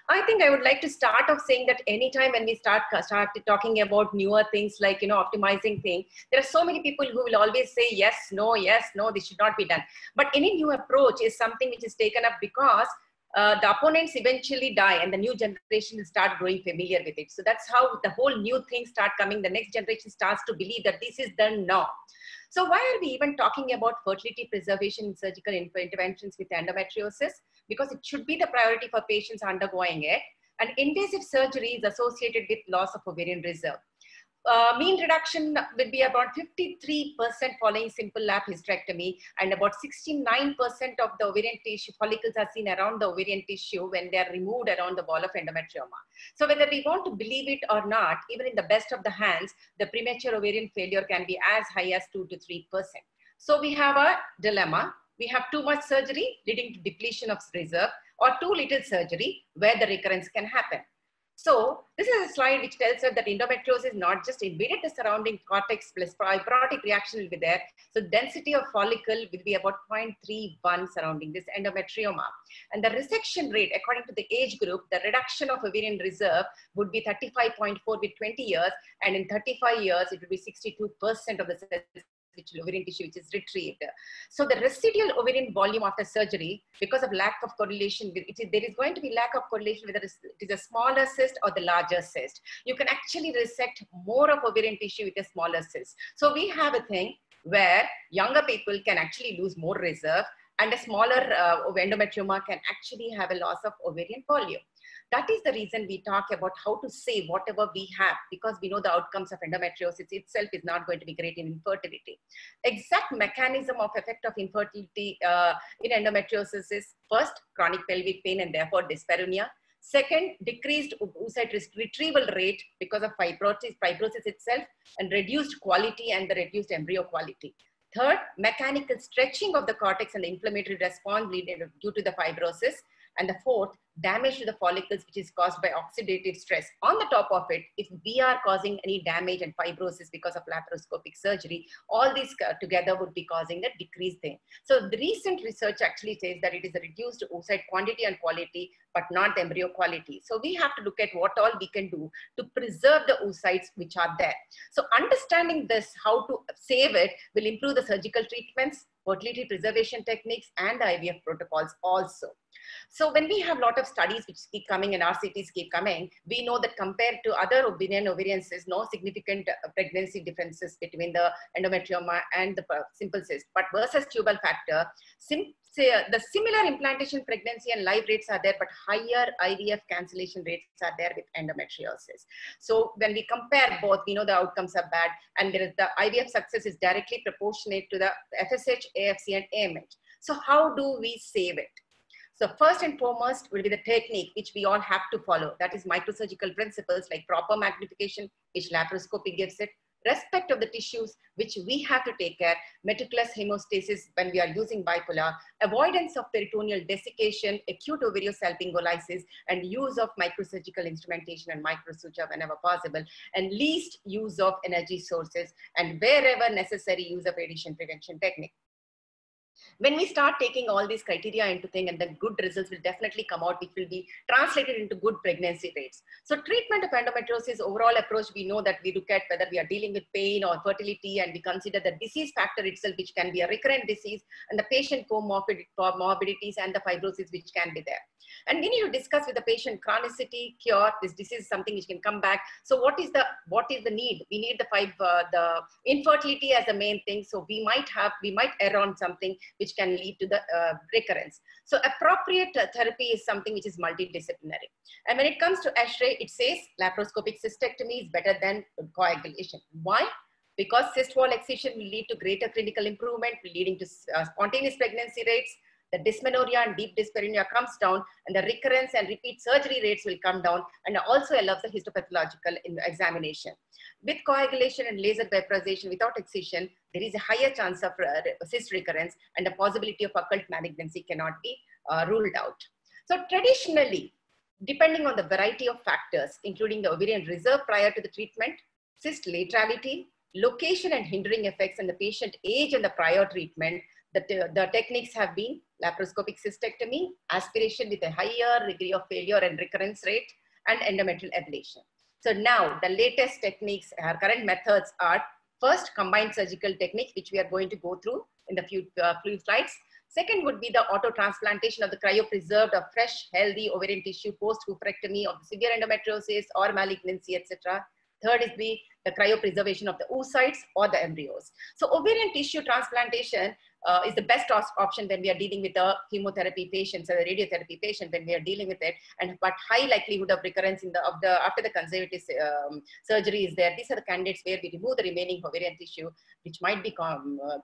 I think I would like to start off saying that anytime when we start talking about newer things like, optimizing things, there are so many people who will always say, yes, no, this should not be done. But any new approach is something which is taken up because the opponents eventually die and the new generation will start growing familiar with it. So that's how the whole new things start coming. The next generation starts to believe that this is the norm. So why are we even talking about fertility preservation in surgical interventions with endometriosis? Because it should be the priority for patients undergoing it. And invasive surgery is associated with loss of ovarian reserve. Mean reduction will be about 53% following simple lap hysterectomy, and about 69% of the ovarian tissue follicles are seen around the ovarian tissue when they are removed around the wall of endometrioma. So whether we want to believe it or not, even in the best of the hands, the premature ovarian failure can be as high as 2 to 3%. So we have a dilemma. We have too much surgery leading to depletion of reserve, or too little surgery where the recurrence can happen. So this is a slide which tells us that endometriosis is not just invaded the surrounding cortex plus fibrotic reaction will be there. So density of follicle will be about 0.31 surrounding this endometrioma. And the resection rate, according to the age group, the reduction of ovarian reserve would be 35.4 with 20 years. And in 35 years, it will be 62% of the cells ovarian tissue which is retrieved. So the residual ovarian volume after surgery, because of lack of correlation, there is going to be lack of correlation whether it is a smaller cyst or the larger cyst. You can actually resect more of ovarian tissue with a smaller cyst. So we have a thing where younger people can actually lose more reserve, and a smaller endometrioma can actually have a loss of ovarian volume. That is the reason we talk about how to save whatever we have, because we know the outcomes of endometriosis itself is not going to be great in infertility. Exact mechanism of effect of infertility in endometriosis is first, chronic pelvic pain and therefore dyspareunia. Second, decreased oocyte retrieval rate because of fibrosis itself, and reduced quality and the reduced embryo quality. Third, mechanical stretching of the cortex and the inflammatory response due to the fibrosis. And the fourth, damage to the follicles, which is caused by oxidative stress. On the top of it, if we are causing any damage and fibrosis because of laparoscopic surgery, all these together would be causing a decreased thing. So the recent research actually says that it is a reduced oocyte quantity and quality, but not the embryo quality. So we have to look at what all we can do to preserve the oocytes which are there. So understanding this, how to save it, will improve the surgical treatments, fertility preservation techniques, and the IVF protocols also. So when we have a lot of studies which keep coming and RCTs keep coming, we know that compared to other ovarian cysts, no significant pregnancy differences between the endometrioma and the simple cyst. But versus tubal factor, the similar implantation pregnancy and live rates are there, but higher IVF cancellation rates are there with endometriosis. So when we compare both, we know the outcomes are bad, and there is the IVF success is directly proportionate to the FSH, AFC, and AMH. So how do we save it? So first and foremost will be the technique which we all have to follow. That is microsurgical principles like proper magnification, which laparoscopy gives it, respect of the tissues, which we have to take care, meticulous hemostasis when we are using bipolar, avoidance of peritoneal desiccation, acute ovariosalpingolysis, and use of microsurgical instrumentation and microsuture whenever possible, and least use of energy sources, and wherever necessary, use of radiation prevention technique. When we start taking all these criteria into thing, and the good results will definitely come out, which will be translated into good pregnancy rates. So treatment of endometriosis overall approach, we know that we look at whether we are dealing with pain or fertility, and we consider the disease factor itself, which can be a recurrent disease, and the patient comorbidities and the fibrosis which can be there. And we need to discuss with the patient chronicity, cure. This disease is something which can come back. So what is the need? We need the infertility as the main thing. So we might err on something which can lead to the recurrence. So appropriate therapy is something which is multidisciplinary. And when it comes to ASHRAE, it says laparoscopic cystectomy is better than coagulation. Why? Because cyst wall excision will lead to greater clinical improvement, leading to spontaneous pregnancy rates. The dysmenorrhea and deep dyspareunia comes down, and the recurrence and repeat surgery rates will come down, and also allows the histopathological examination. With coagulation and laser vaporization without excision, there is a higher chance of cyst recurrence, and the possibility of occult malignancy cannot be ruled out. So traditionally, depending on the variety of factors, including the ovarian reserve prior to the treatment, cyst laterality, location and hindering effects, and the patient age and the prior treatment, the techniques have been laparoscopic cystectomy, aspiration with a higher degree of failure and recurrence rate, and endometrial ablation. So now the latest techniques, our current methods are first combined surgical technique, which we are going to go through in the few slides. Second would be the auto-transplantation of the cryopreserved or fresh, healthy ovarian tissue post-oophorectomy of the severe endometriosis or malignancy, etc. Third is the cryopreservation of the oocytes or the embryos. So ovarian tissue transplantation is the best option when we are dealing with the chemotherapy patients or the radiotherapy patient when we are dealing with it, but high likelihood of recurrence after the conservative surgery is there. These are the candidates where we remove the remaining ovarian tissue, which might be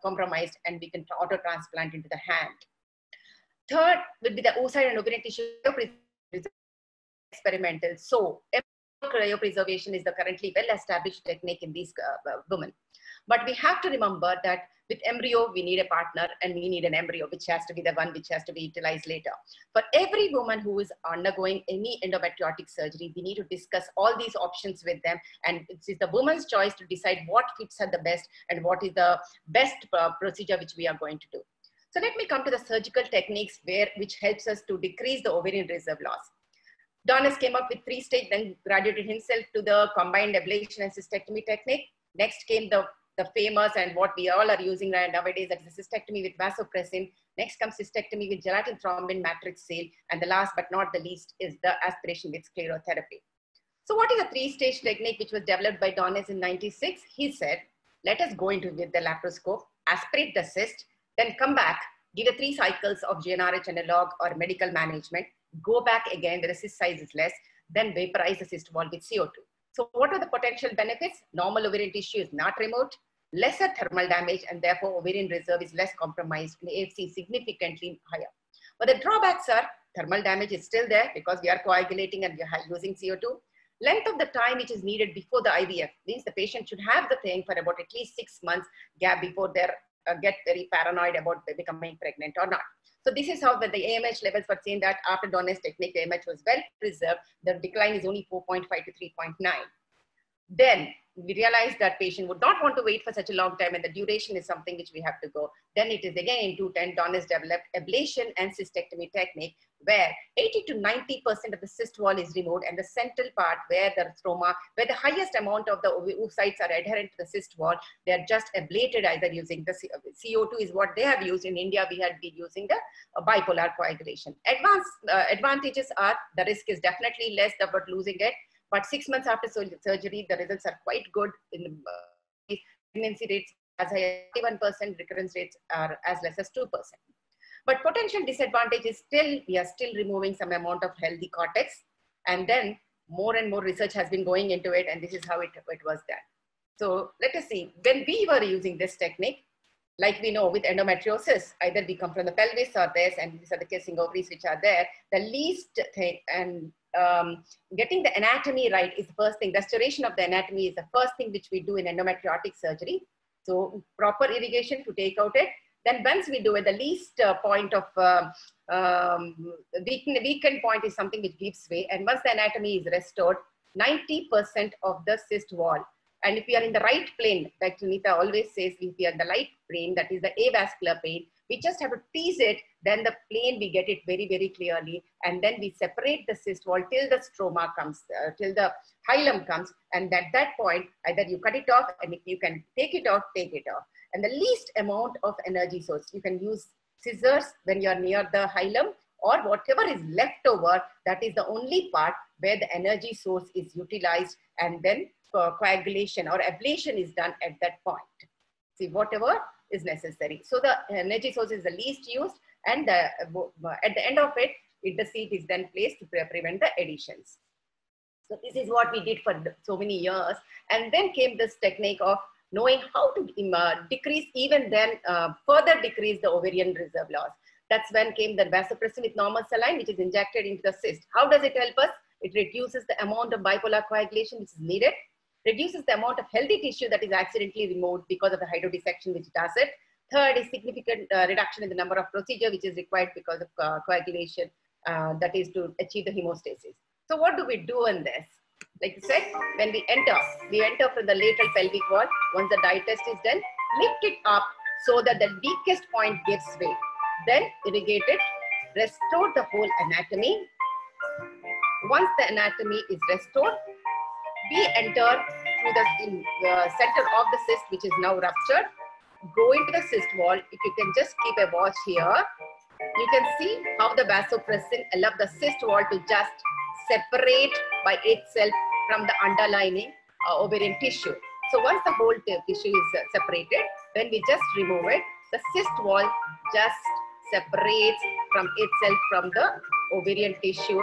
compromised, and we can auto-transplant into the hand. Third will be the oocyte and ovarian tissue experimental. So cryopreservation is the currently well-established technique in these women. But we have to remember that with embryo, we need a partner and we need an embryo, which has to be the one which has to be utilized later. For every woman who is undergoing any endometriotic surgery, we need to discuss all these options with them. And it is the woman's choice to decide what fits her the best and what is the best procedure which we are going to do. So let me come to the surgical techniques which helps us to decrease the ovarian reserve loss. Donnes came up with 3-stage, then graduated himself to the combined ablation and cystectomy technique. Next came the famous and what we all are using nowadays, that is the cystectomy with vasopressin. Next comes cystectomy with gelatin thrombin matrix seal. And the last but not the least is the aspiration with sclerotherapy. So what is a 3-stage technique which was developed by Donnes in '96? He said, let us go into with the laparoscope, aspirate the cyst, then come back, give a 3 cycles of GnRH analog or medical management, go back again where the cyst size is less, then vaporize the cyst wall with CO2. So what are the potential benefits? Normal ovarian tissue is not removed, lesser thermal damage, and therefore ovarian reserve is less compromised, and AFC is significantly higher. But the drawbacks are thermal damage is still there because we are coagulating and we are using CO2. Length of the time which is needed before the IVF means the patient should have the thing for about at least 6 months gap before they get very paranoid about becoming pregnant or not. So this is how the AMH levels were saying that after Donnes technique, the AMH was well preserved. The decline is only 4.5 to 3.9. Then we realized that patient would not want to wait for such a long time and the duration is something which we have to go. Then it is again in 2010, Donnes developed ablation and cystectomy technique where 80 to 90% of the cyst wall is removed and the central part where the stroma, where the highest amount of the oocytes are adherent to the cyst wall, they are just ablated either using the CO2 is what they have used. In India, we had been using the bipolar coagulation. Advantages are the risk is definitely less about losing it. But 6 months after surgery, the results are quite good. In pregnancy rates as high as 1%, recurrence rates are as less as 2%. But potential disadvantage is we are still removing some amount of healthy cortex. And then more and more research has been going into it, and this is how it was done. So let us see, when we were using this technique, like we know with endometriosis, either we come from the pelvis or this, and these are the kissing ovaries which are there, the least thing, and getting the anatomy right is the first thing. Restoration of the anatomy is the first thing which we do in endometriotic surgery. So proper irrigation to take out it. Then once we do it, the least point of weakened point is something which gives way. And once the anatomy is restored, 90% of the cyst wall. And if we are in the right plane, like Sunita always says, if we are in the right plane, that is the avascular plane, we just have to tease it, then the plane, we get it very, very clearly. And then we separate the cyst wall till the stroma comes, till the hilum comes. And at that point, either you cut it off, and if you can take it off, take it off. And the least amount of energy source, you can use scissors when you're near the hilum, or whatever is left over, that is the only part where the energy source is utilized, and then coagulation or ablation is done at that point. See, whatever is necessary. So the energy source is the least used, and at the end of it, the seat is then placed to prevent the adhesions. So this is what we did for so many years. And then came this technique of knowing how to decrease, even then further decrease the ovarian reserve loss. That's when came the vasopressin with normal saline, which is injected into the cyst. How does it help us? It reduces the amount of bipolar coagulation which is needed, reduces the amount of healthy tissue that is accidentally removed because of the hydrodissection which does it. Third is significant reduction in the number of procedure which is required because of coagulation, that is to achieve the hemostasis. So what do we do in this? Like I said, when we enter from the lateral pelvic wall. Once the dye test is done, lift it up so that the weakest point gives way. then irrigate it, restore the whole anatomy. Once the anatomy is restored, we enter through the center of the cyst, which is now ruptured, go into the cyst wall. If you can just keep a watch here, you can see how the vasopressin allow the cyst wall to just separate by itself from the underlying ovarian tissue. So once the whole tissue is separated, when we just remove it, the cyst wall just separates from itself from the ovarian tissue.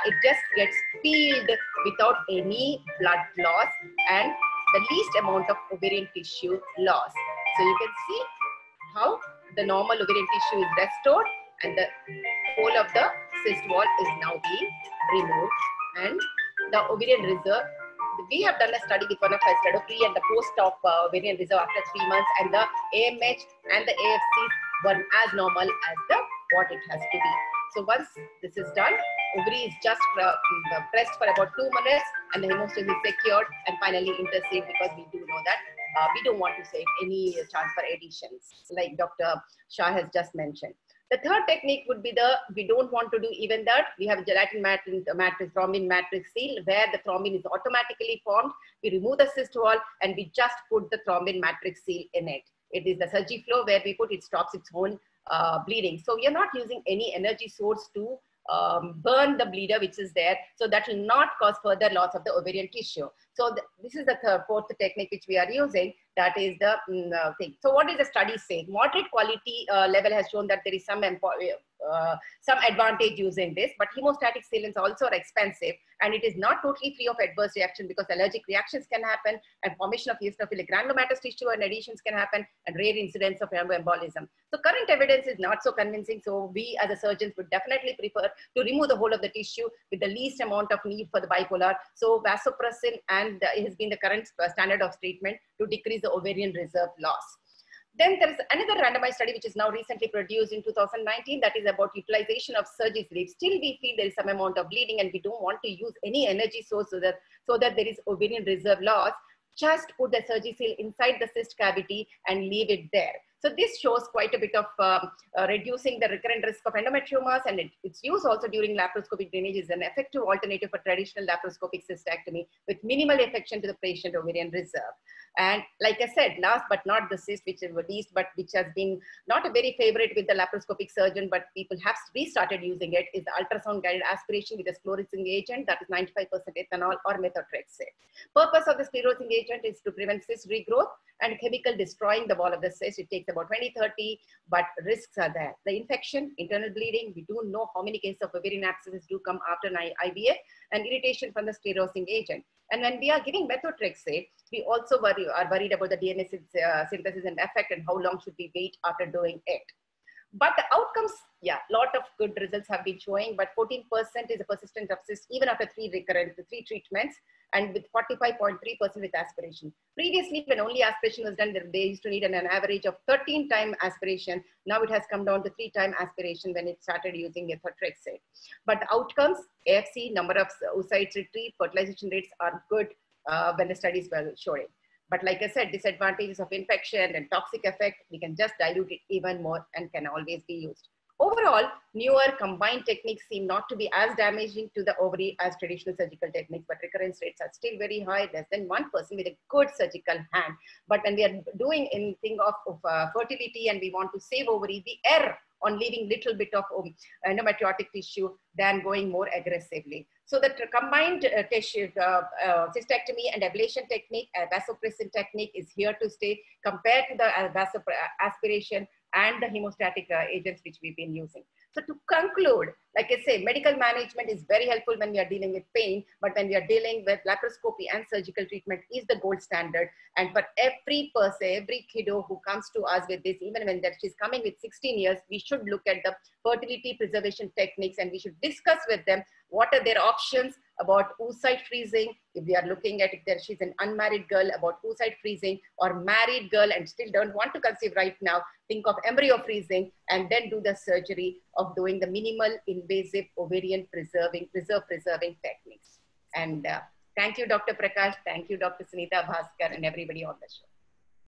It just gets peeled without any blood loss and the least amount of ovarian tissue loss. So you can see how the normal ovarian tissue is restored and the whole of the cyst wall is now being removed, and the ovarian reserve. We have done a study with one of our study pre and the post of ovarian reserve after 3 months, and the AMH and the AFCs were as normal as what it has to be. So once this is done, ovary is just pressed for about 2 minutes and the hemostasis is secured, and finally intercept, because we do know that we don't want to save any chance for adhesions, like Dr. Shah has just mentioned. The third technique would be we don't want to do even that. We have gelatin matrix, thrombin matrix seal, where the thrombin is automatically formed. We remove the cyst wall and we just put the thrombin matrix seal in it. It is the Surgiflow where we put it, stops its own bleeding. So we are not using any energy source to burn the bleeder which is there. So that will not cause further loss of the ovarian tissue. So this is the fourth technique which we are using. That is the thing. So what is the study saying? Moderate quality level has shown that there is some advantage using this, but hemostatic sealants also are expensive, and it is not totally free of adverse reaction, because allergic reactions can happen and formation of eosinophilic granulomatous tissue and adhesions can happen, and rare incidents of thromboembolism. So current evidence is not so convincing. So we as a surgeons would definitely prefer to remove the whole of the tissue with the least amount of need for the bipolar. So vasopressin and it has been the current standard of treatment to decrease the ovarian reserve loss. Then there is another randomized study which is now recently produced in 2019, that is about utilization of Surgisleep. Still we feel there is some amount of bleeding and we don't want to use any energy source so that there is ovarian reserve loss. Just put the Surgiseal inside the cyst cavity and leave it there. So this shows quite a bit of reducing the recurrent risk of endometriomas, and its use also during laparoscopic drainage is an effective alternative for traditional laparoscopic cystectomy with minimal affection to the patient ovarian reserve. And like I said, last but not the cyst, which is least, but which has been not a very favorite with the laparoscopic surgeon, but people have restarted using it, is the ultrasound guided aspiration with a sclerosing agent, that is 95% ethanol or methotrexate. Purpose of the sclerosing agent is to prevent cyst regrowth and chemical destroying the wall of the cyst. It takes about 20-30, but risks are there. The infection, internal bleeding, we do know how many cases of ovarian abscesses do come after an IVF, and irritation from the sclerosing agent. And when we are giving methotrexate, we also are worried about the DNA synthesis and effect, and how long should we wait after doing it. But the outcomes, yeah, lot of good results have been showing, but 14% is a persistent of cyst even after three treatments, and with 45.3% with aspiration. Previously, when only aspiration was done, they used to need an average of 13-time aspiration. Now it has come down to 3-time aspiration when it started using methotrexate. But the outcomes, AFC, number of oocytes retrieved, fertilization rates are good when the studies were showing. But like I said, disadvantages of infection and toxic effect, we can just dilute it even more and can always be used. Overall, newer combined techniques seem not to be as damaging to the ovary as traditional surgical techniques, but recurrence rates are still very high, less than 1% with a good surgical hand. But when we are doing anything of fertility and we want to save ovary, we err on leaving little bit of endometriotic tissue than going more aggressively. So the combined tissue, cystectomy and ablation technique, vasopressin technique is here to stay compared to the aspiration and the hemostatic agents which we've been using. So to conclude, like I say, medical management is very helpful when we are dealing with pain, but when we are dealing with laparoscopy and surgical treatment is the gold standard. And for every person, every kiddo who comes to us with this, even when she's coming with 16 years, we should look at the fertility preservation techniques, and we should discuss with them what are their options about oocyte freezing. If we are looking at if she's an unmarried girl, about oocyte freezing, or married girl and still don't want to conceive right now, think of embryo freezing, and then do the surgery of doing the minimal invasive ovarian reserve preserving techniques. And thank you, Dr. Prakash. Thank you, Dr. Sunita Bhaskar, and everybody on the show.